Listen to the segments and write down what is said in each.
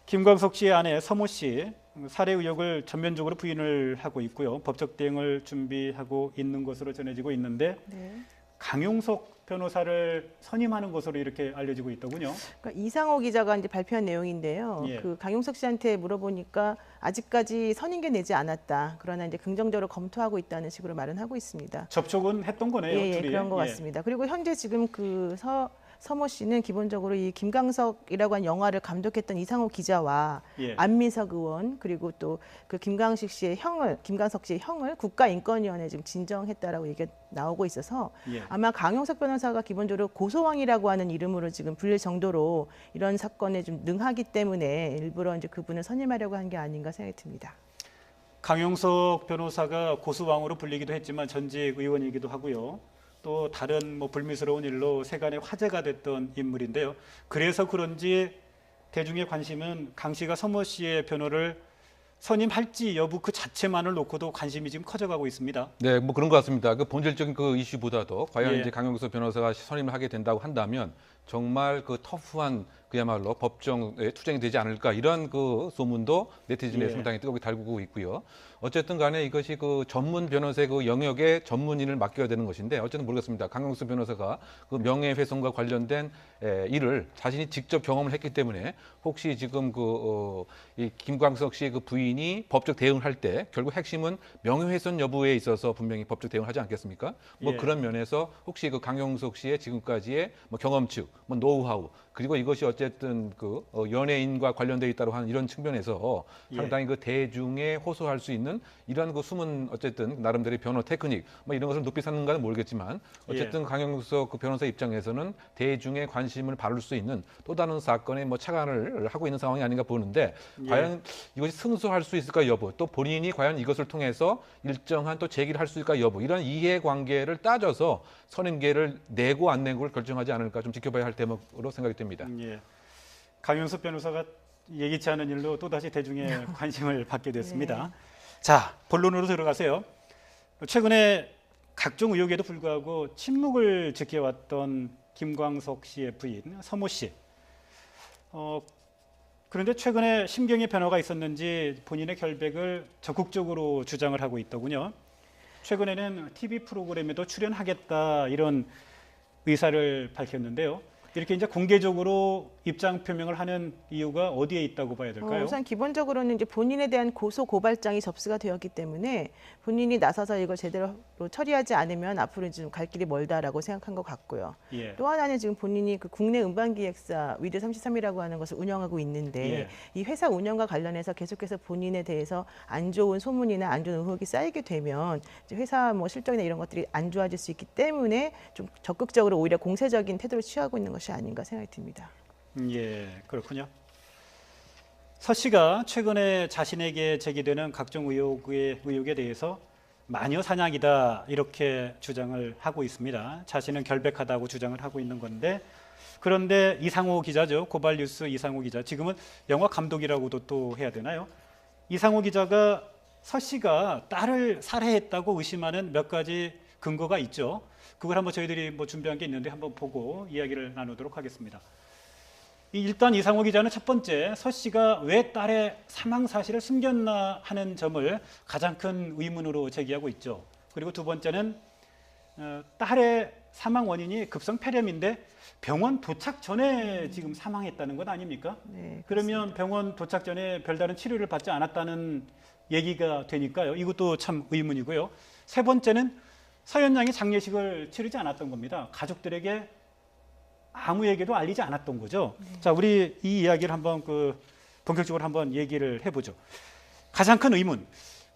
김광석 씨의 아내 서모 씨 살해 의혹을 전면적으로 부인을 하고 있고요. 법적 대응을 준비하고 있는 것으로 전해지고 있는데 네. 강용석 변호사를 선임하는 것으로 이렇게 알려지고 있더군요. 그러니까 이상호 기자가 이제 발표한 내용인데요. 예. 그 강용석 씨한테 물어보니까 아직까지 선임계 내지 않았다. 그러나 이제 긍정적으로 검토하고 있다는 식으로 말은 하고 있습니다. 접촉은 했던 거네요. 예, 둘이. 그런 것 같습니다. 그리고 현재 지금 그 서모 씨는 기본적으로 이 김광석이라고 한 영화를 감독했던 이상호 기자와 예. 안민석 의원 그리고 또 그 김광석 씨의 형을 국가인권위원회에 지금 진정했다라고 얘기가 나오고 있어서 예. 아마 강용석 변호사가 기본적으로 고소왕이라고 하는 이름으로 지금 불릴 정도로 이런 사건에 좀 능하기 때문에 일부러 이제 그분을 선임하려고 한 게 아닌가 생각이 듭니다. 강용석 변호사가 고수왕으로 불리기도 했지만 전직 의원이기도 하고요. 또 다른 뭐 불미스러운 일로 세간의 화제가 됐던 인물인데요. 그래서 그런지 대중의 관심은 강 씨가 서모 씨의 변호를 선임할지 여부 그 자체만을 놓고도 관심이 지금 커져가고 있습니다. 네, 뭐 그런 것 같습니다. 그 본질적인 그 이슈보다도 과연 예. 이제 강용석 변호사가 선임을 하게 된다고 한다면 정말 그 터프한 그야말로 법정에 투쟁이 되지 않을까 이런 그 소문도 네티즌에 예. 상당히 뜨겁게 달구고 있고요. 어쨌든 간에 이것이 그 전문 변호사의 그 영역에 전문인을 맡겨야 되는 것인데 어쨌든 모르겠습니다. 강용석 변호사가 그 명예훼손과 관련된 일을 자신이 직접 경험을 했기 때문에 혹시 지금 이 김광석 씨의 그 부인이 법적 대응을 할 때 결국 핵심은 명예훼손 여부에 있어서 분명히 법적 대응을 하지 않겠습니까? 뭐 예. 그런 면에서 혹시 그 강용석 씨의 지금까지의 뭐 경험치, 뭐 노하우 그리고 이것이 어쨌든 그 연예인과 관련되어 있다고 하는 이런 측면에서 예. 상당히 그 대중에 호소할 수 있는 이러한 그 숨은 어쨌든 나름대로의 변호 테크닉 뭐 이런 것을 높이 사는가는 모르겠지만 어쨌든 강용석 그 변호사 입장에서는 대중의 관심을 받을 수 있는 또 다른 사건에 뭐 착안을 하고 있는 상황이 아닌가 보는데 예. 과연 이것이 승소할 수 있을까 여부 또 본인이 과연 이것을 통해서 일정한 또 제기를 할 수 있을까 여부 이런 이해관계를 따져서 선임계를 내고 안 내고를 결정하지 않을까 좀 지켜봐야 할 대목으로 생각이 됩니다. 예. 강용석 변호사가 예기치 않은 일로 또다시 대중의 관심을 받게 됐습니다. 자, 본론으로 들어가세요. 최근에 각종 의혹에도 불구하고 침묵을 지켜왔던 김광석 씨의 부인 서모 씨. 그런데 최근에 심경의 변화가 있었는지 본인의 결백을 적극적으로 주장을 하고 있더군요. 최근에는 TV 프로그램에도 출연하겠다 이런 의사를 밝혔는데요. 이렇게 이제 공개적으로 입장 표명을 하는 이유가 어디에 있다고 봐야 될까요? 우선 기본적으로는 이제 본인에 대한 고소 고발장이 접수가 되었기 때문에 본인이 나서서 이걸 제대로 처리하지 않으면 앞으로 좀 갈 길이 멀다라고 생각한 것 같고요. 예. 또 하나는 지금 본인이 그 국내 음반기획사 위드 33이라고 하는 것을 운영하고 있는데 예. 이 회사 운영과 관련해서 계속해서 본인에 대해서 안 좋은 소문이나 안 좋은 의혹이 쌓이게 되면 이제 회사 뭐 실적이나 이런 것들이 안 좋아질 수 있기 때문에 좀 적극적으로 오히려 공세적인 태도를 취하고 있는 것이 아닌가 생각이 듭니다. 예, 그렇군요. 서 씨가 최근에 자신에게 제기되는 각종 의혹에 대해서 마녀 사냥이다 이렇게 주장을 하고 있습니다. 자신은 결백하다고 주장을 하고 있는 건데 그런데 이상호 기자죠. 고발뉴스 이상호 기자. 지금은 영화 감독이라고도 또 해야 되나요? 이상호 기자가 서 씨가 딸을 살해했다고 의심하는 몇 가지 근거가 있죠. 그걸 한번 저희들이 뭐 준비한 게 있는데 한번 보고 이야기를 나누도록 하겠습니다. 일단 이상호 기자는 첫 번째 서 씨가 왜 딸의 사망 사실을 숨겼나 하는 점을 가장 큰 의문으로 제기하고 있죠. 그리고 두 번째는 딸의 사망 원인이 급성 폐렴인데 병원 도착 전에 지금 사망했다는 것 아닙니까? 네, 그러면 병원 도착 전에 별다른 치료를 받지 않았다는 얘기가 되니까요. 이것도 참 의문이고요. 세 번째는 서현 양이 장례식을 치르지 않았던 겁니다. 가족들에게 아무에게도 알리지 않았던 거죠. 자, 우리 이 이야기를 한번 본격적으로 한번 얘기를 해보죠. 가장 큰 의문,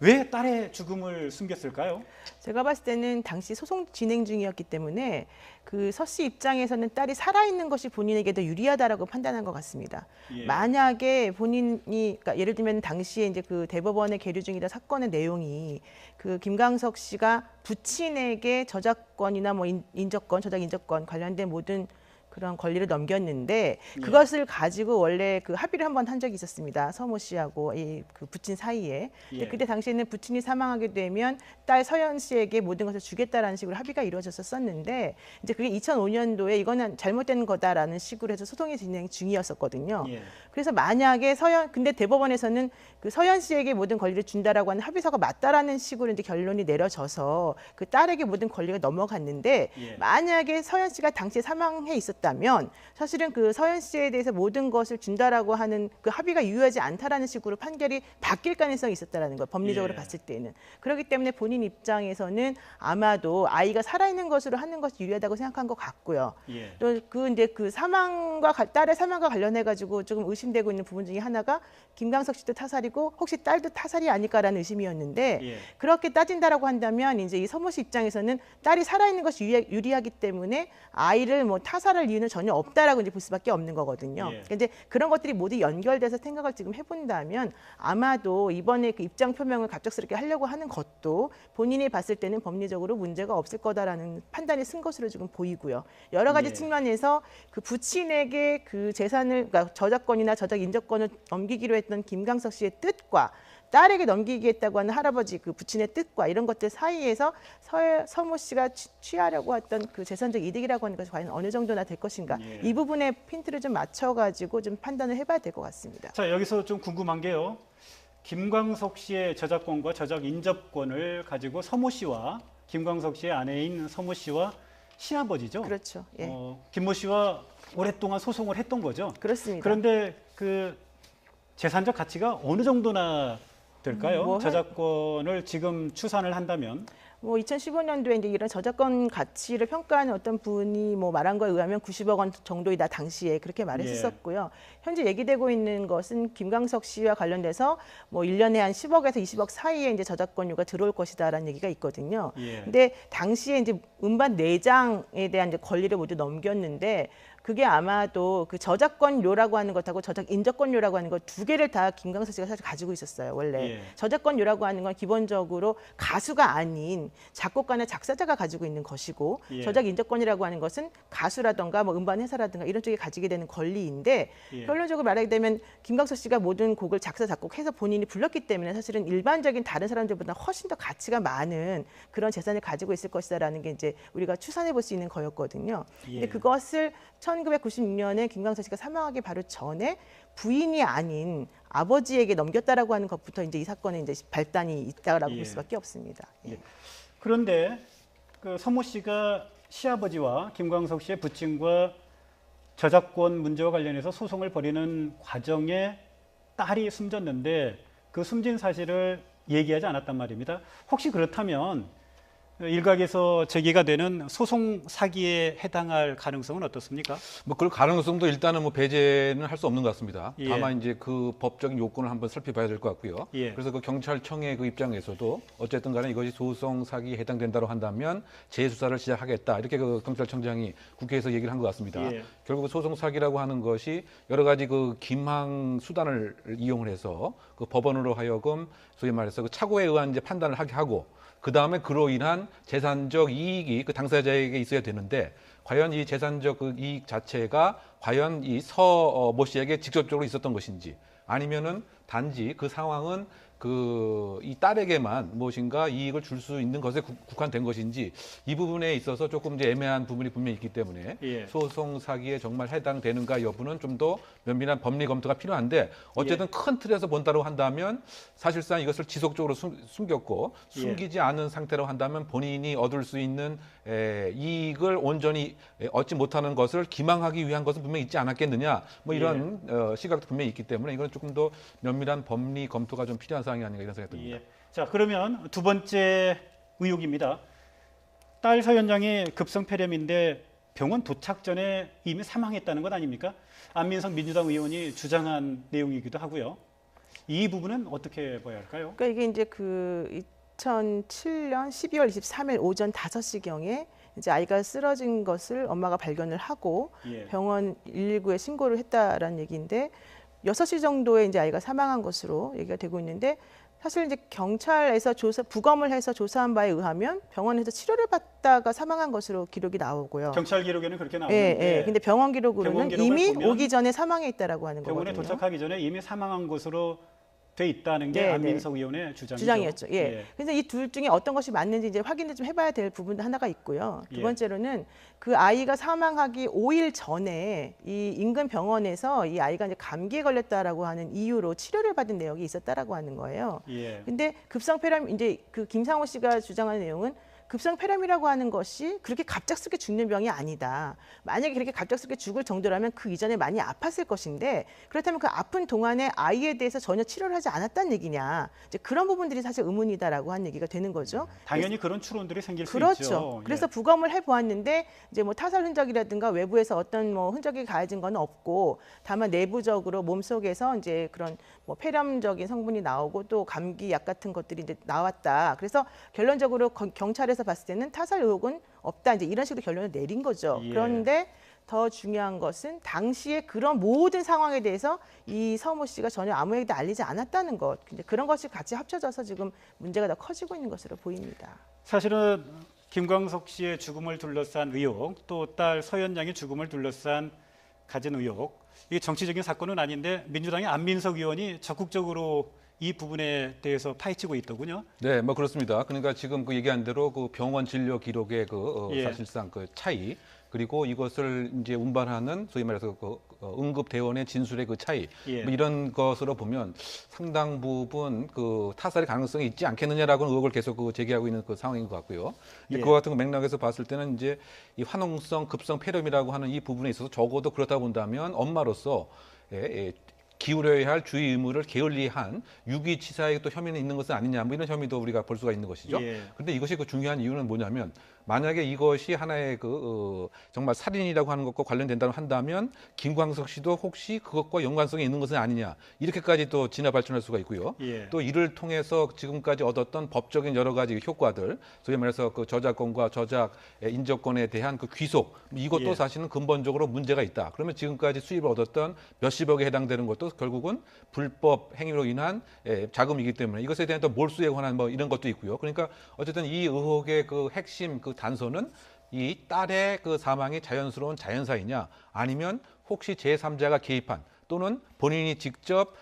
왜 딸의 죽음을 숨겼을까요? 제가 봤을 때는 당시 소송 진행 중이었기 때문에 그 서 씨 입장에서는 딸이 살아있는 것이 본인에게 더 유리하다라고 판단한 것 같습니다. 예. 만약에 본인이, 그러니까 예를 들면 당시에 이제 그 대법원에 계류 중이던 사건의 내용이 그 김광석 씨가 부친에게 저작권이나 뭐 인적권, 저작 인적권 관련된 모든 그런 권리를 넘겼는데 예. 그것을 가지고 원래 그 합의를 한번 한 적이 있었습니다. 서모 씨하고 이 그 부친 사이에. 근데 예. 그때 당시에는 부친이 사망하게 되면 딸 서연 씨에게 모든 것을 주겠다라는 식으로 합의가 이루어졌었는데 이제 그게 2005년도에 이거는 잘못된 거다라는 식으로 해서 소송이 진행 중이었었거든요. 예. 그래서 만약에 근데 대법원에서는 그 서연 씨에게 모든 권리를 준다라고 하는 합의서가 맞다라는 식으로 이제 결론이 내려져서 그 딸에게 모든 권리가 넘어갔는데 예. 만약에 서연 씨가 당시에 사망해 있었다면 사실은 그 서연 씨에 대해서 모든 것을 준다라고 하는 그 합의가 유효하지 않다라는 식으로 판결이 바뀔 가능성이 있었다라는 거예요. 법리적으로 예. 봤을 때는. 그렇기 때문에 본인 입장에서는 아마도 아이가 살아있는 것으로 하는 것이 유리하다고 생각한 것 같고요. 예. 또 이제 그 딸의 사망과 관련해 가지고 조금 의심되고 있는 부분 중에 하나가 김광석 씨도 타살이고 혹시 딸도 타살이 아닐까라는 의심이었는데 예. 그렇게 따진다라고 한다면 이제 이 서모 씨 입장에서는 딸이 살아있는 것이 유리하기 때문에 아이를 뭐 타살할 이유는 전혀 없다라고 이제 볼 수밖에 없는 거거든요. 예. 그러니까 이제 그런 것들이 모두 연결돼서 생각을 지금 해본다면 아마도 이번에 그 입장 표명을 갑작스럽게 하려고 하는 것도 본인이 봤을 때는 법리적으로 문제가 없을 거다라는 판단이 쓴 것으로 지금 보이고요. 여러 가지 예. 측면에서 그 부친에게 그 재산을 그러니까 저작권이나 저작 인접권을 넘기기로 했던 김광석 씨의 뜻과 딸에게 넘기겠다고 하는 할아버지 그 부친의 뜻과 이런 것들 사이에서 서모 씨가 취하려고 했던 그 재산적 이득이라고 하는 것이 과연 어느 정도나 될 것인가 예. 이 부분에 핀트를 좀 맞춰가지고 좀 판단을 해봐야 될 것 같습니다. 자, 여기서 좀 궁금한 게요. 김광석 씨의 저작권과 저작 인접권을 가지고 서모 씨와 김광석 씨의 아내인 서모 씨와 시아버지죠. 그렇죠. 예. 김모 씨와 오랫동안 소송을 했던 거죠. 그렇습니다. 그런데 그 재산적 가치가 어느 정도나 될까요? 저작권을 지금 추산을 한다면. 뭐 2015년도에 이제 이런 저작권 가치를 평가하는 어떤 분이 뭐 말한 거에 의하면 90억 원 정도이다 당시에 그렇게 말했었고요. 현재 얘기되고 있는 것은 김광석 씨와 관련돼서 뭐 1년에 한 10억에서 20억 사이에 이제 저작권료가 들어올 것이다라는 얘기가 있거든요. 예. 근데 당시에 이제 음반 4장에 대한 이제 권리를 모두 넘겼는데 그게 아마도 그 저작권료라고 하는 것하고 저작 인접권료라고 하는 것 두 개를 다 김광석 씨가 사실 가지고 있었어요. 원래 예. 저작권료라고 하는 건 기본적으로 가수가 아닌 작곡가나 작사자가 가지고 있는 것이고 예. 저작 인접권이라고 하는 것은 가수라든가 뭐 음반 회사라든가 이런 쪽이 가지게 되는 권리인데 예. 결론적으로 말하게 되면 김광석 씨가 모든 곡을 작사 작곡해서 본인이 불렀기 때문에 사실은 일반적인 다른 사람들보다 훨씬 더 가치가 많은 그런 재산을 가지고 있을 것이다라는 게 이제 우리가 추산해 볼 수 있는 거였거든요. 근데 예. 그것을 1996년에 김광석 씨가 사망하기 바로 전에 부인이 아닌 아버지에게 넘겼다라고 하는 것부터 이제 이 사건에 이제 발단이 있다라고 예. 볼 수밖에 없습니다. 예. 그런데 그 서모 씨가 시아버지와 김광석 씨의 부친과 저작권 문제와 관련해서 소송을 벌이는 과정에 딸이 숨졌는데 그 숨진 사실을 얘기하지 않았단 말입니다. 혹시 그렇다면 일각에서 제기가 되는 소송 사기에 해당할 가능성은 어떻습니까? 뭐 그럴 가능성도 일단은 뭐 배제는 할 수 없는 것 같습니다. 예. 다만 이제 그 법적인 요건을 한번 살펴봐야 될 것 같고요. 예. 그래서 그 경찰청의 그 입장에서도 어쨌든 간에 이것이 소송 사기에 해당된다고 한다면 재수사를 시작하겠다. 이렇게 그 경찰청장이 국회에서 얘기를 한 것 같습니다. 예. 결국 소송 사기라고 하는 것이 여러 가지 그 김항 수단을 이용을 해서 그 법원으로 하여금 소위 말해서 그 착오에 의한 이제 판단을 하게 하고 그 다음에 그로 인한 재산적 이익이 그 당사자에게 있어야 되는데 과연 이 재산적 그 이익 자체가 과연 이 서모 씨에게 직접적으로 있었던 것인지 아니면은 단지 그 상황은 이 딸에게만 무엇인가 이익을 줄 수 있는 것에 국한된 것인지 이 부분에 있어서 조금 이제 애매한 부분이 분명히 있기 때문에 예. 소송 사기에 정말 해당되는가 여부는 좀 더 면밀한 법리 검토가 필요한데 어쨌든 큰 틀에서 본다고 한다면 사실상 이것을 지속적으로 숨겼고 숨기지 않은 상태로 한다면 본인이 얻을 수 있는 이익을 온전히 얻지 못하는 것을 기망하기 위한 것은 분명히 있지 않았겠느냐 뭐 이런 시각도 분명히 있기 때문에 이건 조금 더 면밀한 법리 검토가 좀 필요한 사항이 아닌가 이런 생각이 듭니다. 예. 자, 그러면 두 번째 의혹입니다. 딸 서현장이 급성폐렴인데 병원 도착 전에 이미 사망했다는 것 아닙니까? 안민석 민주당 의원이 주장한 내용이기도 하고요. 이 부분은 어떻게 봐야 할까요? 그러니까 이게 이제 그 2007년 12월 23일 오전 5시경에 이제 아이가 쓰러진 것을 엄마가 발견을 하고 예. 병원 119에 신고를 했다라는 얘기인데 6시 정도에 이제 아이가 사망한 것으로 얘기가 되고 있는데 사실 이제 경찰에서 부검을 해서 조사한 바에 의하면 병원에서 치료를 받다가 사망한 것으로 기록이 나오고요. 경찰 기록에는 그렇게 예, 나오는데 예. 근데 병원 병원 기록으로는 기록을 이미 보면 오기 전에 사망해 있다라고 하는 병원에 거거든요. 도착하기 전에 이미 사망한 것으로 돼 있다는 게 네, 안민석 의원의 주장이죠. 주장이었죠. 예. 그래서 이 둘 중에 어떤 것이 맞는지 이제 확인을 좀 해봐야 될 부분 하나가 있고요. 두 예. 번째로는 그 아이가 사망하기 5일 전에 이 인근 병원에서 이 아이가 이제 감기에 걸렸다라고 하는 이유로 치료를 받은 내역이 있었다라고 하는 거예요. 예. 근데 급성폐렴 이제 그 김상호 씨가 주장하는 내용은 급성폐렴이라고 하는 것이 그렇게 갑작스럽게 죽는 병이 아니다. 만약에 그렇게 갑작스럽게 죽을 정도라면 그 이전에 많이 아팠을 것인데 그렇다면 그 아픈 동안에 아이에 대해서 전혀 치료를 하지 않았다는 얘기냐. 이제 그런 부분들이 사실 의문이다라고 한 얘기가 되는 거죠. 당연히 그런 추론들이 생길 수 그렇죠. 있죠. 그래서 예. 부검을 해보았는데 이제 뭐 타살 흔적이라든가 외부에서 어떤 뭐 흔적이 가해진 건 없고 다만 내부적으로 몸 속에서 이제 그런 뭐 폐렴적인 성분이 나오고 또 감기 약 같은 것들이 이제 나왔다. 그래서 결론적으로 경찰에서 봤을 때는 타살 의혹은 없다. 이제 이런 식으로 결론을 내린 거죠. 예. 그런데 더 중요한 것은 당시에 그런 모든 상황에 대해서 이 서모 씨가 전혀 아무에게도 알리지 않았다는 것. 이제 그런 것이 같이 합쳐져서 지금 문제가 더 커지고 있는 것으로 보입니다. 사실은 김광석 씨의 죽음을 둘러싼 의혹, 또 딸 서연 양의 죽음을 둘러싼 가진 의혹, 이게 정치적인 사건은 아닌데 민주당의 안민석 의원이 적극적으로 이 부분에 대해서 파헤치고 있더군요. 네, 뭐 그렇습니다. 그러니까 지금 그 얘기한 대로 그 병원 진료 기록의 예. 사실상 그 차이, 그리고 이것을 이제 운반하는 소위 말해서 응급 대원의 진술의 그 차이, 예. 뭐 이런 것으로 보면 상당 부분 그 타살의 가능성이 있지 않겠느냐라고 의혹을 계속 제기하고 있는 그 상황인 것 같고요. 예. 그와 같은 맥락에서 봤을 때는 이제 이 화농성 급성 폐렴이라고 하는 이 부분에 있어서 적어도 그렇다 본다면 엄마로서 기울여야 할 주의 의무를 게을리한 유기치사의 또 혐의는 있는 것은 아니냐, 뭐 이런 혐의도 우리가 볼 수가 있는 것이죠. 그런데 이것이 그 중요한 이유는 뭐냐면 만약에 이것이 하나의 정말 살인이라고 하는 것과 관련된다고 한다면 김광석 씨도 혹시 그것과 연관성이 있는 것은 아니냐, 이렇게까지 또 진화 발전할 수가 있고요. 예. 또 이를 통해서 지금까지 얻었던 법적인 여러 가지 효과들, 소위 말해서 그 저작권과 저작 인저권에 대한 그 귀속, 이것도 예. 사실은 근본적으로 문제가 있다. 그러면 지금까지 수입을 얻었던 몇십억에 해당되는 것도 결국은 불법 행위로 인한 자금이기 때문에 이것에 대한 또 몰수에 관한 뭐 이런 것도 있고요. 그러니까 어쨌든 이 의혹의 그 핵심 그 단서는 이 딸의 그 사망이 자연스러운 자연사이냐, 아니면 혹시 제3자가 개입한 또는 본인이 직접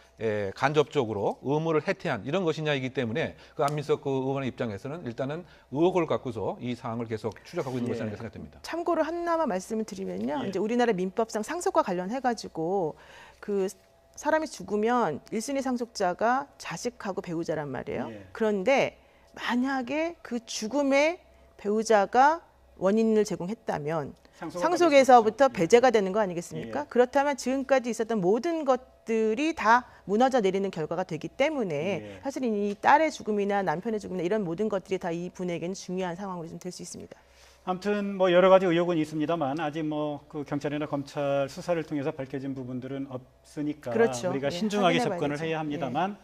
간접적으로 의무를 해태한 이런 것이냐이기 때문에 그 안민석 그 의원의 입장에서는 일단은 의혹을 갖고서 이 사항을 계속 추적하고 있는 것이 아닌가 생각됩니다. 참고로 하나만 말씀을 드리면요. 예. 이제 우리나라 민법상 상속과 관련해 가지고 그 사람이 죽으면 1순위 상속자가 자식하고 배우자란 말이에요. 예. 그런데 만약에 그 죽음의 배우자가 원인을 제공했다면 상속에서부터 배제가 되는 거 아니겠습니까? 예. 그렇다면 지금까지 있었던 모든 것들이 다 무너져 내리는 결과가 되기 때문에 예. 사실 이 딸의 죽음이나 남편의 죽음이나 이런 모든 것들이 다 이 분에게는 중요한 상황으로 좀 될 수 있습니다. 아무튼 뭐 여러 가지 의혹은 있습니다만 아직 뭐 그 경찰이나 검찰 수사를 통해서 밝혀진 부분들은 없으니까 그렇죠. 우리가 예, 신중하게 확인해 접근을 봐야죠. 해야 합니다만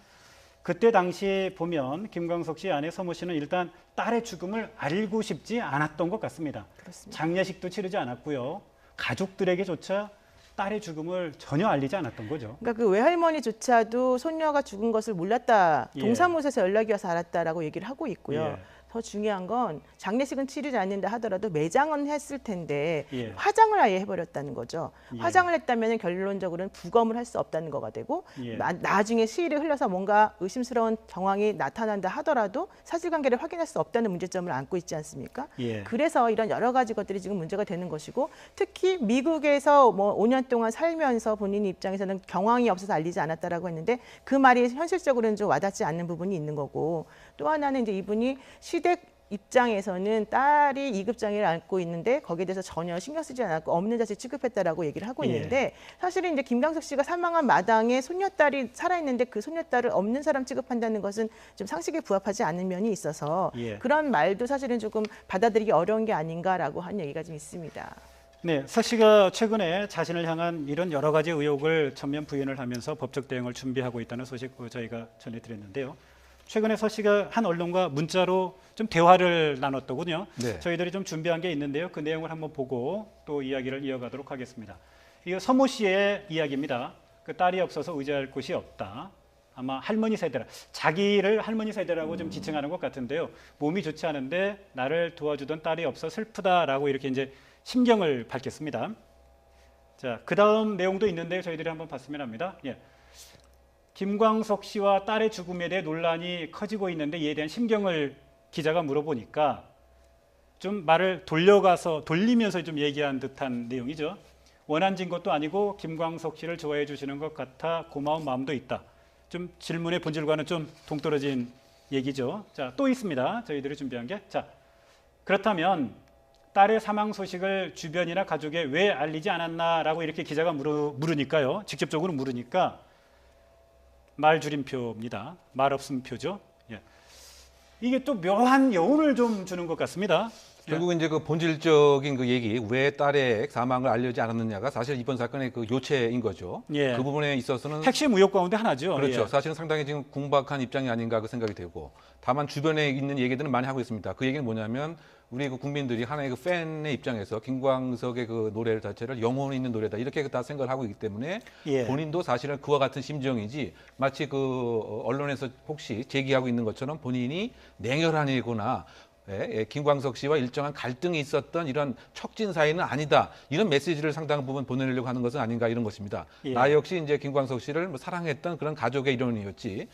그때 당시 보면 김광석 씨 아내 서모 씨는 일단 딸의 죽음을 알고 싶지 않았던 것 같습니다. 그렇습니다. 장례식도 치르지 않았고요. 가족들에게조차 딸의 죽음을 전혀 알리지 않았던 거죠. 그러니까 그 외할머니조차도 손녀가 죽은 것을 몰랐다. 예. 동사무소에서 연락이 와서 알았다라고 얘기를 하고 있고요. 예. 더 중요한 건 장례식은 치르지 않는다 하더라도 매장은 했을 텐데 예. 화장을 아예 해버렸다는 거죠. 예. 화장을 했다면 결론적으로는 부검을 할 수 없다는 거가 되고 예. 나중에 시일이 흘러서 뭔가 의심스러운 정황이 나타난다 하더라도 사실관계를 확인할 수 없다는 문제점을 안고 있지 않습니까? 예. 그래서 이런 여러 가지 것들이 지금 문제가 되는 것이고 특히 미국에서 뭐 5년 동안 살면서 본인 입장에서는 경황이 없어서 알리지 않았다라고 했는데 그 말이 현실적으로는 좀 와닿지 않는 부분이 있는 거고 또 하나는 이제 이분이 시댁 입장에서는 딸이 2급 장애를 앓고 있는데 거기에 대해서 전혀 신경 쓰지 않았고 없는 자식 취급했다라고 얘기를 하고 예. 있는데 사실은 이제 김광석 씨가 사망한 마당에 손녀딸이 살아있는데 그 손녀딸을 없는 사람 취급한다는 것은 좀 상식에 부합하지 않는 면이 있어서 예. 그런 말도 사실은 조금 받아들이기 어려운 게 아닌가라고 한 얘기가 좀 있습니다. 네, 서 씨가 최근에 자신을 향한 이런 여러 가지 의혹을 전면 부인을 하면서 법적 대응을 준비하고 있다는 소식 저희가 전해드렸는데요. 최근에 서 씨가 한 언론과 문자로 좀 대화를 나눴더군요. 네. 저희들이 좀 준비한 게 있는데요. 그 내용을 한번 보고 또 이야기를 이어가도록 하겠습니다. 이거 서모 씨의 이야기입니다. 그 딸이 없어서 의지할 곳이 없다. 아마 할머니 세대라, 자기를 할머니 세대라고 좀 지칭하는 것 같은데요. 몸이 좋지 않은데 나를 도와주던 딸이 없어 슬프다라고 이렇게 이제 심경을 밝혔습니다. 자, 그 다음 내용도 있는데 저희들이 한번 봤으면 합니다. 예. 김광석 씨와 딸의 죽음에 대해 논란이 커지고 있는데 이에 대한 심경을 기자가 물어보니까 좀 말을 돌리면서 좀 얘기한 듯한 내용이죠. 원한진 것도 아니고 김광석 씨를 좋아해 주시는 것 같아 고마운 마음도 있다. 좀 질문의 본질과는 좀 동떨어진 얘기죠. 자, 또 있습니다. 저희들이 준비한 게. 자, 그렇다면 딸의 사망 소식을 주변이나 가족에 왜 알리지 않았나라고 이렇게 기자가 물으니까요. 직접적으로 물으니까 말 줄임표입니다. 말 없음 표죠. 예. 이게 또 묘한 여운을 좀 주는 것 같습니다. 결국 이제 그 본질적인 그 얘기, 왜 딸의 사망을 알려지 않았느냐가 사실 이번 사건의 그 요체인 거죠. 예. 그 부분에 있어서는 핵심 의혹 가운데 하나죠. 그렇죠. 예. 사실은 상당히 지금 궁박한 입장이 아닌가 그 생각이 되고, 다만 주변에 있는 얘기들은 많이 하고 있습니다. 그 얘기는 뭐냐면 우리 그 국민들이 하나의 그 팬의 입장에서 김광석의 그 노래 자체를 영혼 있는 노래다 이렇게 다 생각을 하고 있기 때문에 예. 본인도 사실은 그와 같은 심정이지 마치 그 언론에서 혹시 제기하고 있는 것처럼 본인이 냉혈한이거나 김광석 씨와 일정한 갈등이 있었던 이런 척진 사이는 아니다. 이런 메시지를 상당 부분 보내려고 하는 것은 아닌가 이런 것입니다. 예. 나 역시 이제 김광석 씨를 뭐 사랑했던 그런 가족의 일원이었지.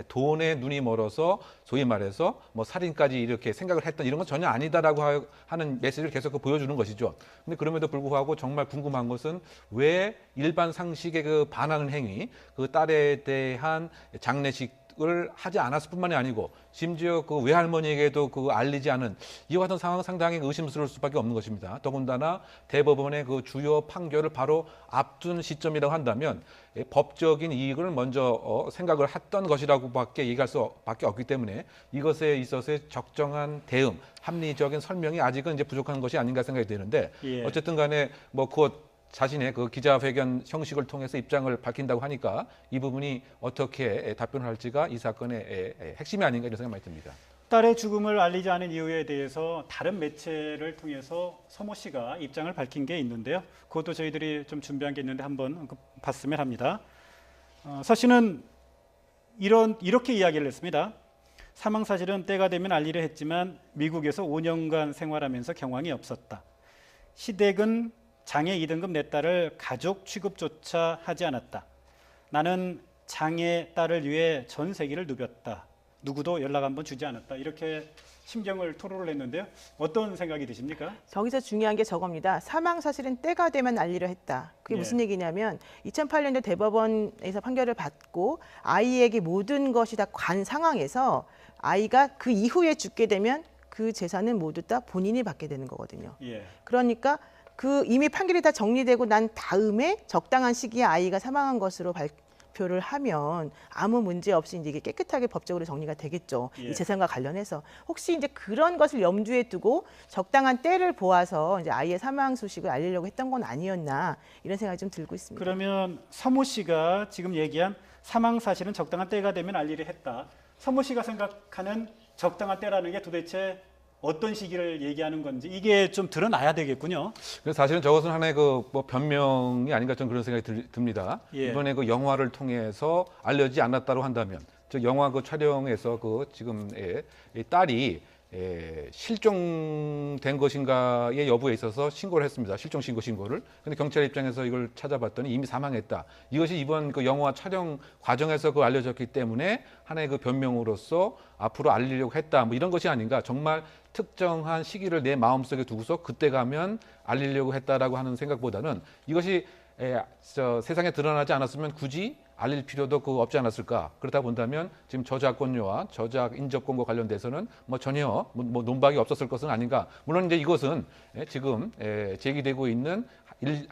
돈에 눈이 멀어서 소위 말해서 뭐 살인까지 이렇게 생각을 했던 이런 건 전혀 아니다라고 하는 메시지를 계속 보여주는 것이죠. 근데 그럼에도 불구하고 정말 궁금한 것은 왜 일반 상식에 그 반하는 행위, 그 딸에 대한 장례식 을 하지 않았을 뿐만이 아니고 심지어 그 외할머니에게도 그 알리지 않은 이와 같은 상황은 상당히 의심스러울 수밖에 없는 것입니다. 더군다나 대법원의 그 주요 판결을 바로 앞둔 시점이라고 한다면 법적인 이익을 먼저 생각을 했던 것이라고밖에 얘기할 수밖에 없기 때문에 이것에 있어서의 적정한 대응, 합리적인 설명이 아직은 이제 부족한 것이 아닌가 생각이 되는데 예. 어쨌든 간에 뭐 곧 자신의 그 기자회견 형식을 통해서 입장을 밝힌다고 하니까 이 부분이 어떻게 답변을 할지가 이 사건의 핵심이 아닌가 이런 생각이 많이 듭니다. 딸의 죽음을 알리지 않은 이유에 대해서 다른 매체를 통해서 서모 씨가 입장을 밝힌 게 있는데요. 그것도 저희들이 좀 준비한 게 있는데 한번 봤으면 합니다. 서 씨는 이렇게 이야기를 했습니다. 사망 사실은 때가 되면 알리려 했지만 미국에서 5년간 생활하면서 경황이 없었다. 시댁은 장애 2등급 내 딸을 가족 취급조차 하지 않았다. 나는 장애 딸을 위해 전 세계를 누볐다. 누구도 연락 한번 주지 않았다. 이렇게 심경을 토로를 했는데요. 어떤 생각이 드십니까? 저기서 중요한 게 저겁니다. 사망 사실은 때가 되면 알리려 했다. 그게 예. 무슨 얘기냐면 2008년도 대법원에서 판결을 받고 아이에게 모든 것이 다 관 상황에서 아이가 그 이후에 죽게 되면 그 재산은 모두 다 본인이 받게 되는 거거든요. 예. 그러니까 그 이미 판결이 다 정리되고 난 다음에 적당한 시기에 아이가 사망한 것으로 발표를 하면 아무 문제 없이 이제 이게 깨끗하게 법적으로 정리가 되겠죠. 예. 이 재산과 관련해서 혹시 이제 그런 것을 염두에 두고 적당한 때를 보아서 이제 아이의 사망 소식을 알리려고 했던 건 아니었나 이런 생각이 좀 들고 있습니다. 그러면 서모 씨가 지금 얘기한 사망 사실은 적당한 때가 되면 알리려 했다. 서모 씨가 생각하는 적당한 때라는 게 도대체 어떤 시기를 얘기하는 건지 이게 좀 드러나야 되겠군요. 그래서 사실은 저것은 하나의 그 뭐 변명이 아닌가 저는 그런 생각이 듭니다. 예. 이번에 그 영화를 통해서 알려지지 않았다고 한다면, 즉 영화 그 촬영에서 그 지금의 이 딸이 실종된 것인가의 여부에 있어서 신고를 했습니다. 실종 신고를. 근데 경찰 입장에서 이걸 찾아봤더니 이미 사망했다. 이것이 이번 그 영화 촬영 과정에서 그 알려졌기 때문에 하나의 그 변명으로서 앞으로 알리려고 했다. 뭐 이런 것이 아닌가. 정말 특정한 시기를 내 마음속에 두고서 그때 가면 알리려고 했다라고 하는 생각보다는 이것이 세상에 드러나지 않았으면 굳이 알릴 필요도 없지 않았을까. 그렇다 본다면 지금 저작권료와 저작 인접권과 관련돼서는 뭐 전혀 뭐 논박이 없었을 것은 아닌가. 물론 이제 이것은 지금 제기되고 있는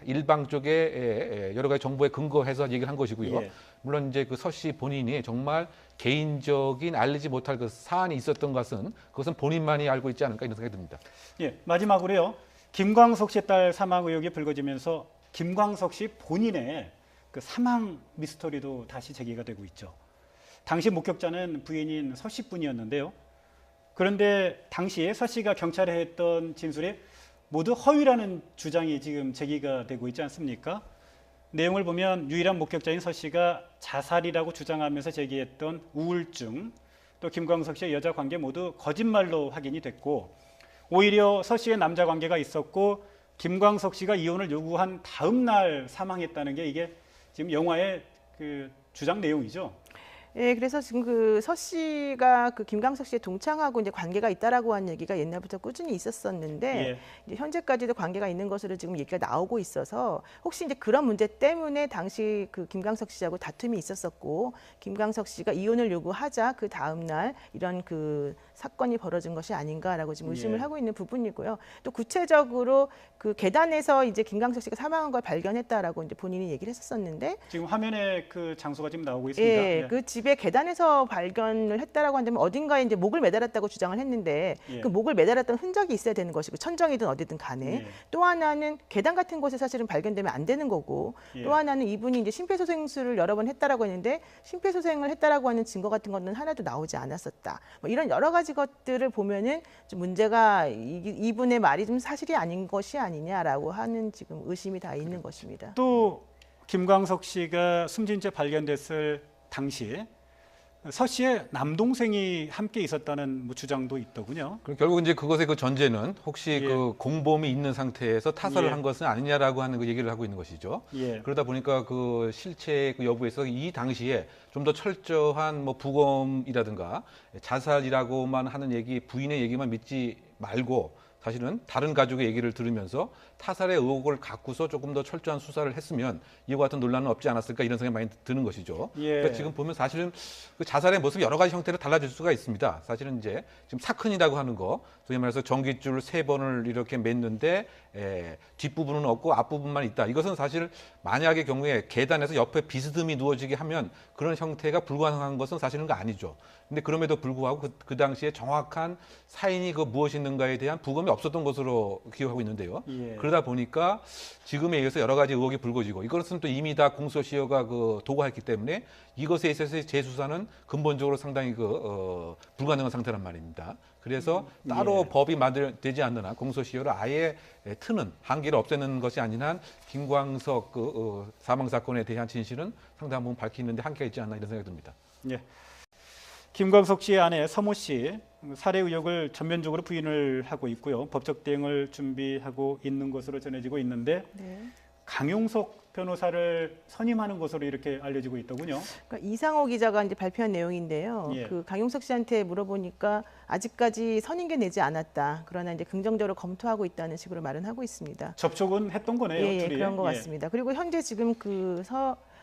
일방 쪽의 여러 가지 정보에 근거해서 얘기를 한 것이고요. 예. 물론 이제 그 서 씨 본인이 정말 개인적인 알리지 못할 그 사안이 있었던 것은 그것은 본인만이 알고 있지 않을까 이런 생각이 듭니다. 예, 마지막으로요. 김광석 씨 딸 사망 의혹이 불거지면서 김광석 씨 본인의 그 사망 미스터리도 다시 제기가 되고 있죠. 당시 목격자는 부인인 서 씨뿐이었는데요. 그런데 당시에 서 씨가 경찰에 했던 진술이 모두 허위라는 주장이 지금 제기가 되고 있지 않습니까? 내용을 보면 유일한 목격자인 서 씨가 자살이라고 주장하면서 제기했던 우울증, 또 김광석 씨의 여자 관계 모두 거짓말로 확인이 됐고, 오히려 서 씨의 남자 관계가 있었고 김광석 씨가 이혼을 요구한 다음 날 사망했다는 게 이게 지금 영화의 그 주장 내용이죠. 예, 그래서 지금 그 서 씨가 그 김광석 씨의 동창하고 이제 관계가 있다라고 하는 얘기가 옛날부터 꾸준히 있었었는데 예. 이제 현재까지도 관계가 있는 것으로 지금 얘기가 나오고 있어서 혹시 이제 그런 문제 때문에 당시 그 김광석 씨하고 다툼이 있었었고 김광석 씨가 이혼을 요구하자 그 다음 날 이런 그 사건이 벌어진 것이 아닌가라고 지금 의심을 예. 하고 있는 부분이고요. 또 구체적으로 그 계단에서 이제 김광석 씨가 사망한 걸 발견했다라고 이제 본인이 얘기를 했었었는데 지금 화면에 그 장소가 지금 나오고 있습니다. 예, 예. 그 집에 계단에서 발견을 했다라고 한다면 어딘가에 이제 목을 매달았다고 주장을 했는데 예. 그 목을 매달았던 흔적이 있어야 되는 것이고 천정이든 어디든 간에 예. 또 하나는 계단 같은 곳에 사실은 발견되면 안 되는 거고 예. 또 하나는 이분이 이제 심폐소생술을 여러 번 했다라고 했는데 심폐소생을 했다라고 하는 증거 같은 거는 하나도 나오지 않았었다. 뭐 이런 여러 가지 것들을 보면은 좀 문제가 이분의 말이 좀 사실이 아닌 것이 아니냐라고 하는 지금 의심이 다 있는 것입니다. 또 김광석 씨가 숨진 채 발견됐을 당시에 서 씨의 남동생이 함께 있었다는 뭐 주장도 있더군요. 그럼 결국 이제 그것의 그 전제는 혹시 예. 그 공범이 있는 상태에서 타살을 예. 한 것은 아니냐라고 하는 그 얘기를 하고 있는 것이죠. 예. 그러다 보니까 그 실체 그 여부에서 이 당시에 좀 더 철저한 뭐 부검이라든가 자살이라고만 하는 얘기, 부인의 얘기만 믿지 말고 사실은 다른 가족의 얘기를 들으면서 타살의 의혹을 갖고서 조금 더 철저한 수사를 했으면 이와 같은 논란은 없지 않았을까 이런 생각이 많이 드는 것이죠. 예. 그러니까 지금 보면 사실은 그 자살의 모습이 여러 가지 형태로 달라질 수가 있습니다. 사실은 이제 지금 사큰이라고 하는 거, 소위 말해서 전깃줄 3번을 이렇게 맸는데 뒷부분은 없고 앞부분만 있다. 이것은 사실 만약의 경우에 계단에서 옆에 비스듬히 누워지게 하면 그런 형태가 불가능한 것은 사실은 그 아니죠. 근데 그럼에도 불구하고 그 당시에 정확한 사인이 그 무엇이 있는가에 대한 부검이 없었던 것으로 기억하고 있는데요. 예. 그러다 보니까 지금에 의해서 여러 가지 의혹이 불거지고 이것은 또 이미 다 공소시효가 그 도과했기 때문에 이것에 있어서의 재수사는 근본적으로 상당히 불가능한 상태란 말입니다. 그래서 따로 예. 법이 만들어지지 않는 한 공소시효를 아예 트는 한계를 없애는 것이 아닌 한 김광석 사망 사건에 대한 진실은 상당한 부분 밝히는데 한계가 있지 않나 이런 생각이 듭니다. 예. 김광석 씨의 아내 서모 씨 살해 의혹을 전면적으로 부인을 하고 있고요. 법적 대응을 준비하고 있는 것으로 전해지고 있는데 네. 강용석 변호사를 선임하는 것으로 이렇게 알려지고 있더군요. 그러니까 이상호 기자가 이제 발표한 내용인데요. 예. 그 강용석 씨한테 물어보니까 아직까지 선임계 내지 않았다. 그러나 이제 긍정적으로 검토하고 있다는 식으로 말은 하고 있습니다. 접촉은 했던 거네요. 예, 둘이. 그런 것 같습니다. 그리고 현재 지금 그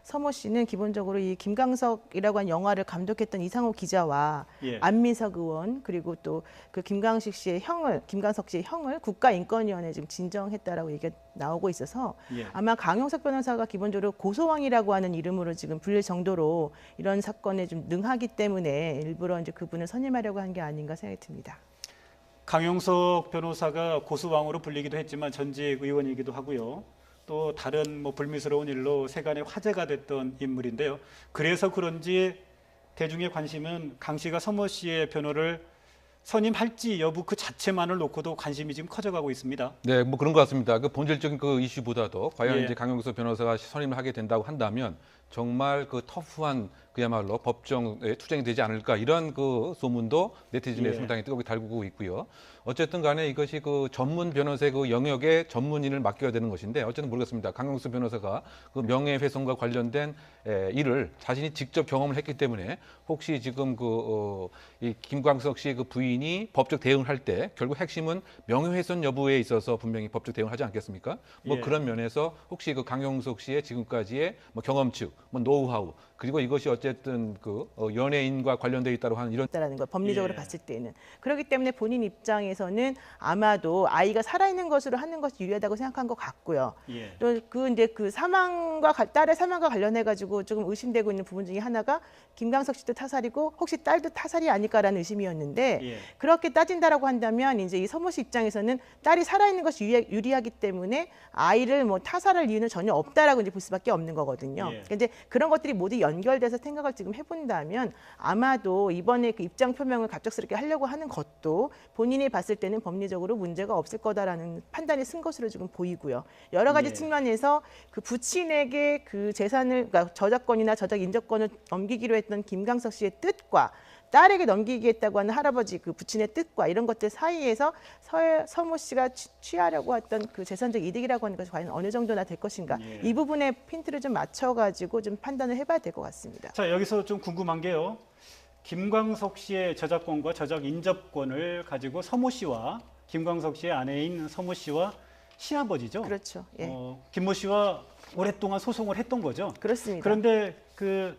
서모 씨는 기본적으로 이 김광석이라고 한 영화를 감독했던 이상호 기자와 예. 안민석 의원 그리고 또 그 김광석 씨의 형을 국가인권위원회에 지금 진정했다라고 얘기가 나오고 있어서 예. 아마 강용석 변호사가 기본적으로 고소왕이라고 하는 이름으로 지금 불릴 정도로 이런 사건에 좀 능하기 때문에 일부러 이제 그분을 선임하려고 한 게 아닌가 생각이 듭니다. 강용석 변호사가 고수왕으로 불리기도 했지만 전직 의원이기도 하고요. 또 다른 뭐 불미스러운 일로 세간의 화제가 됐던 인물인데요. 그래서 그런지 대중의 관심은 강 씨가 서모 씨의 변호를 선임할지 여부 그 자체만을 놓고도 관심이 지금 커져가고 있습니다. 네, 뭐 그런 것 같습니다. 그 본질적인 그 이슈보다도 과연 예. 이제 강용석 변호사가 선임을 하게 된다고 한다면 정말 그 터프한 그야말로 법정에 투쟁이 되지 않을까 이런 그 소문도 네티즌에 예. 상당히 뜨겁게 달구고 있고요. 어쨌든 간에 이것이 그 전문 변호사의 그 영역에 전문인을 맡겨야 되는 것인데 어쨌든 모르겠습니다. 강용석 변호사가 그 명예훼손과 관련된 일을 자신이 직접 경험을 했기 때문에 혹시 지금 이 김광석 씨의 그 부인이 법적 대응을 할 때 결국 핵심은 명예훼손 여부에 있어서 분명히 법적 대응을 하지 않겠습니까? 뭐 예. 그런 면에서 혹시 그 강용석 씨의 지금까지의 뭐 경험치, 뭐 노하우 그리고 이것이 어쨌든 그 연예인과 관련되어 있다고 하는 이런 라는 거 법리적으로 예. 봤을 때는 그렇기 때문에 본인 입장에서는 아마도 아이가 살아있는 것으로 하는 것이 유리하다고 생각한 것 같고요. 예. 또 그 딸의 사망과 관련해 가지고 조금 의심되고 있는 부분 중에 하나가 김광석 씨도 타살이고 혹시 딸도 타살이 아닐까라는 의심이었는데 예. 그렇게 따진다라고 한다면 이제 이 서모 씨 입장에서는 딸이 살아있는 것이 유리하기 때문에 아이를 뭐 타살할 이유는 전혀 없다라고 이제 볼 수밖에 없는 거거든요. 예. 그러니까 이제 그런 것들이 모두 연결돼서 생각을 지금 해본다면 아마도 이번에 그 입장 표명을 갑작스럽게 하려고 하는 것도 본인이 봤을 때는 법리적으로 문제가 없을 거다라는 판단이 쓴 것으로 지금 보이고요. 여러 가지 예. 측면에서 그 부친에게 그 재산을, 그러니까 저작권이나 저작 인접권을 넘기기로 했던 김광석 씨의 뜻과 딸에게 넘기겠다고 하는 할아버지 그 부친의 뜻과 이런 것들 사이에서 서모 씨가 취하려고 했던 그 재산적 이득이라고 하는 것이 과연 어느 정도나 될 것인가, 예. 이 부분에 핀트를 좀 맞춰가지고 좀 판단을 해봐야 될 것 같습니다. 자, 여기서 좀 궁금한 게요. 김광석 씨의 저작권과 저작 인접권을 가지고 서모 씨와 김광석 씨의 아내인 서모 씨와 시아버지죠. 그렇죠. 예. 김모 씨와 오랫동안 소송을 했던 거죠. 그렇습니다. 그런데 그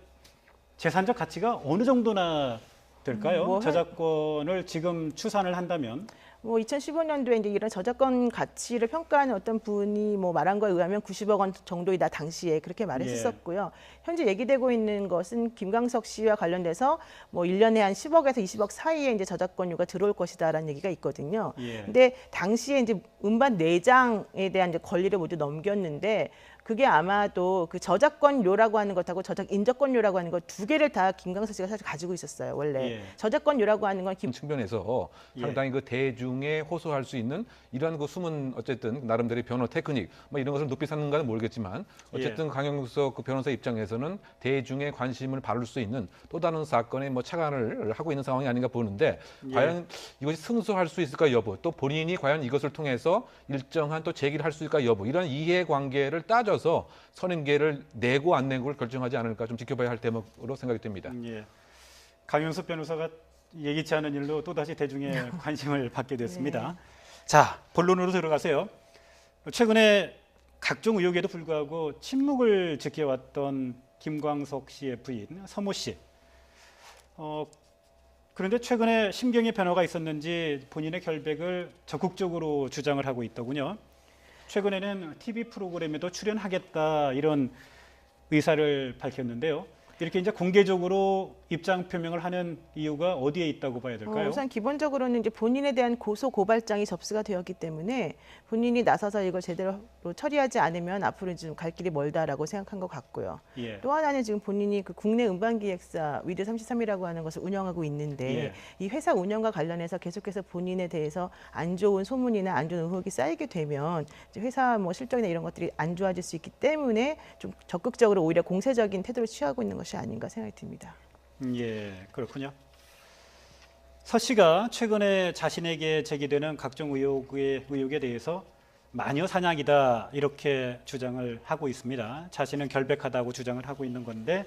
재산적 가치가 어느 정도나 될까요? 저작권을 지금 추산을 한다면 2015년도에 이제 이런 저작권 가치를 평가하는 어떤 분이 말한 거에 의하면 90억 원 정도이다 당시에 그렇게 말했었고요. 현재 얘기되고 있는 것은 김광석 씨와 관련돼서 1년에 한 10억에서 20억 사이에 이제 저작권료가 들어올 것이다라는 얘기가 있거든요. 근데 당시에 이제 음반 4장에 대한 이제 권리를 모두 넘겼는데 그게 아마도 그 저작권료라고 하는 것하고 저작 인접권료라고 하는 것 두 개를 다 김광석 씨가 사실 가지고 있었어요. 원래 저작권료라고 하는 건 측면에서 상당히 그 대중에 호소할 수 있는 이러한 그 숨은 어쨌든 나름대로의 변호 테크닉 이런 것을 높이 사는가는 모르겠지만 어쨌든 강용석 그 변호사 입장에서는 대중의 관심을 바를 수 있는 또 다른 사건에 착안을 하고 있는 상황이 아닌가 보는데 과연 이것이 승소할 수 있을까 여부, 또 본인이 과연 이것을 통해서 일정한 또 제기를 할 수 있을까 여부, 이런 이해관계를 따져서 선임계를 내고 안 내고를 결정하지 않을까 좀 지켜봐야 할 대목으로 생각이 됩니다. 강용석 변호사가 예기치 않은 일로 또다시 대중의 관심을 받게 됐습니다. 자, 본론으로 들어가세요. 최근에 각종 의혹에도 불구하고 침묵을 지켜왔던 김광석 씨의 부인 서모 씨. 그런데 최근에 심경의 변화가 있었는지 본인의 결백을 적극적으로 주장을 하고 있더군요. 최근에는 TV 프로그램에도 출연하겠다 이런 의사를 밝혔는데요. 이렇게 이제 공개적으로 입장 표명을 하는 이유가 어디에 있다고 봐야 될까요? 우선 기본적으로는 이제 본인에 대한 고소 고발장이 접수가 되었기 때문에 본인이 나서서 이걸 제대로 처리하지 않으면 앞으로 좀 갈 길이 멀다라고 생각한 것 같고요. 또 하나는 지금 본인이 그 국내 음반기획사 위드 33이라고 하는 것을 운영하고 있는데 이 회사 운영과 관련해서 계속해서 본인에 대해서 안 좋은 소문이나 안 좋은 의혹이 쌓이게 되면 이제 회사 실적이나 이런 것들이 안 좋아질 수 있기 때문에 좀 적극적으로 오히려 공세적인 태도를 취하고 있는 것이 아닌가 생각이 듭니다. 그렇군요. 서 씨가 최근에 자신에게 제기되는 각종 의혹에 대해서 마녀 사냥이다 이렇게 주장을 하고 있습니다. 자신은 결백하다고 주장을 하고 있는 건데,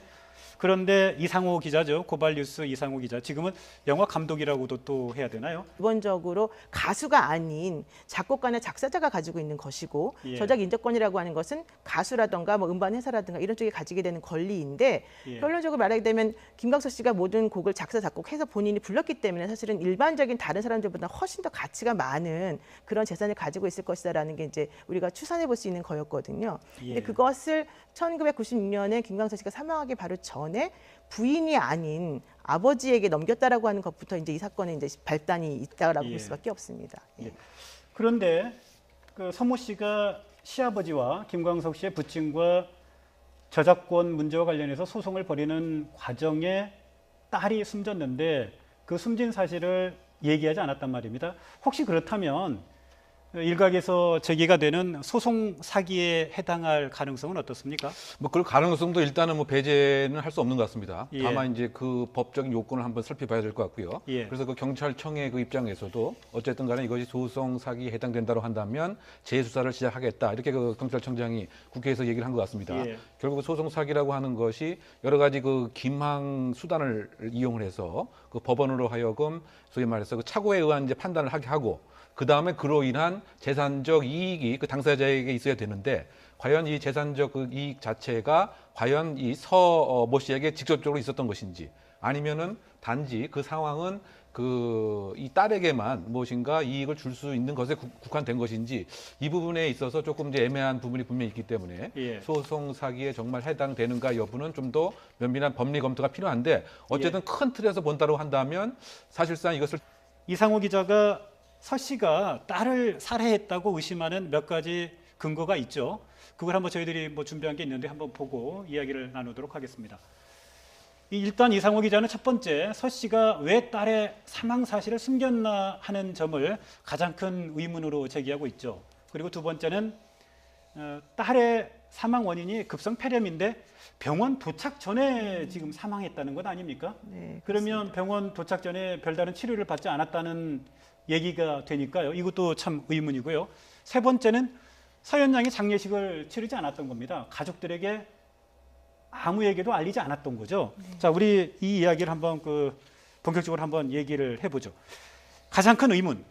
그런데 이상호 기자죠. 고발뉴스 이상호 기자. 지금은 영화 감독이라고도 또 해야 되나요? 기본적으로 가수가 아닌 작곡가나 작사자가 가지고 있는 것이고 저작 인접권이라고 하는 것은 가수라든가 음반 회사라든가 이런 쪽에 가지게 되는 권리인데 결론적으로 말하게 되면 김광석 씨가 모든 곡을 작사 작곡해서 본인이 불렀기 때문에 사실은 일반적인 다른 사람들보다 훨씬 더 가치가 많은 그런 재산을 가지고 있을 것이다라는 게 이제 우리가 추산해 볼 수 있는 거였거든요. 근데 그것을 1996년에 김광석 씨가 사망하기 바로 전에 부인이 아닌 아버지에게 넘겼다라고 하는 것부터 이제 이 사건에 이제 발단이 있다라고 볼 수밖에 없습니다. 그런데 그 서모 씨가 시아버지와 김광석 씨의 부친과 저작권 문제와 관련해서 소송을 벌이는 과정에 딸이 숨졌는데 그 숨진 사실을 얘기하지 않았단 말입니다. 혹시 그렇다면 일각에서 제기가 되는 소송 사기에 해당할 가능성은 어떻습니까? 그럴 가능성도 일단은 배제는 할 수 없는 것 같습니다. 다만 이제 그 법적인 요건을 한번 살펴봐야 될 것 같고요. 그래서 그 경찰청의 그 입장에서도 어쨌든 간에 이것이 소송 사기에 해당된다고 한다면 재수사를 시작하겠다 이렇게 그 경찰청장이 국회에서 얘기를 한 것 같습니다. 결국 소송 사기라고 하는 것이 여러 가지 그 김항 수단을 이용을 해서 그 법원으로 하여금 소위 말해서 그 착오에 의한 이제 판단을 하게 하고, 그 다음에 그로 인한 재산적 이익이 그 당사자에게 있어야 되는데, 과연 이 재산적 그 이익 자체가 과연 이 서모 씨에게 직접적으로 있었던 것인지, 아니면은 단지 그 상황은 이 딸에게만 무엇인가 이익을 줄 수 있는 것에 국한된 것인지, 이 부분에 있어서 조금 이제 애매한 부분이 분명히 있기 때문에 소송 사기에 정말 해당되는가 여부는 좀 더 면밀한 법리 검토가 필요한데, 어쨌든 큰 틀에서 본다고 한다면 사실상 이것을 이상호 기자가 서 씨가 딸을 살해했다고 의심하는 몇 가지 근거가 있죠. 그걸 한번 저희들이 준비한 게 있는데 한번 보고 이야기를 나누도록 하겠습니다. 일단 이상호 기자는 첫 번째 서 씨가 왜 딸의 사망 사실을 숨겼나 하는 점을 가장 큰 의문으로 제기하고 있죠. 그리고 두 번째는 딸의 사망 원인이 급성 폐렴인데 병원 도착 전에 지금 사망했다는 것 아닙니까? 네, 그러면 병원 도착 전에 별다른 치료를 받지 않았다는 얘기가 되니까요. 이것도 참 의문이고요. 세 번째는 서현 양이 장례식을 치르지 않았던 겁니다. 가족들에게 아무에게도 알리지 않았던 거죠. 자, 우리 이 이야기를 한번 본격적으로 한번 얘기를 해보죠. 가장 큰 의문,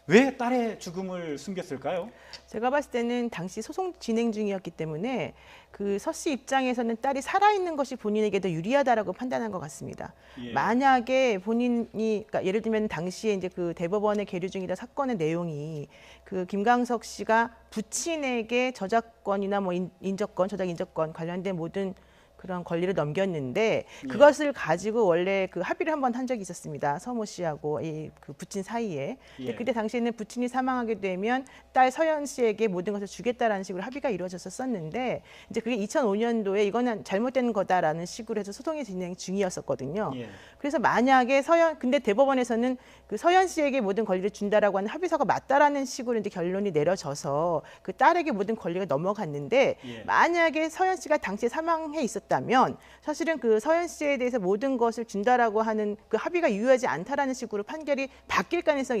왜 딸의 죽음을 숨겼을까요? 제가 봤을 때는 당시 소송 진행 중이었기 때문에 그 서 씨 입장에서는 딸이 살아있는 것이 본인에게 더 유리하다라고 판단한 것 같습니다. 예. 만약에 본인이, 그러니까 예를 들면 당시에 이제 그 대법원에 계류 중이던 사건의 내용이 그 김광석 씨가 부친에게 저작권이나 뭐 인적권, 저작 인적권 관련된 모든 그런 권리를 넘겼는데 그것을 가지고 원래 그 합의를 한번 한 적이 있었습니다. 서모 씨하고 이 그 부친 사이에. 근데 예. 그때 당시에는 부친이 사망하게 되면 딸 서연 씨에게 모든 것을 주겠다라는 식으로 합의가 이루어졌었는데 이제 그게 2005년도에 이거는 잘못된 거다라는 식으로 해서 소송이 진행 중이었었거든요. 예. 그래서 만약에 근데 대법원에서는 그 서연 씨에게 모든 권리를 준다라고 하는 합의서가 맞다라는 식으로 이제 결론이 내려져서 그 딸에게 모든 권리가 넘어갔는데 예. 만약에 서연 씨가 당시에 사망해 있었다면 사실은 그 서연 씨에 대해서 모든 것을 준다라고 하는 그 합의가 유효하지 않다라는 식으로 판결이 바뀔 가능성이 있었어요.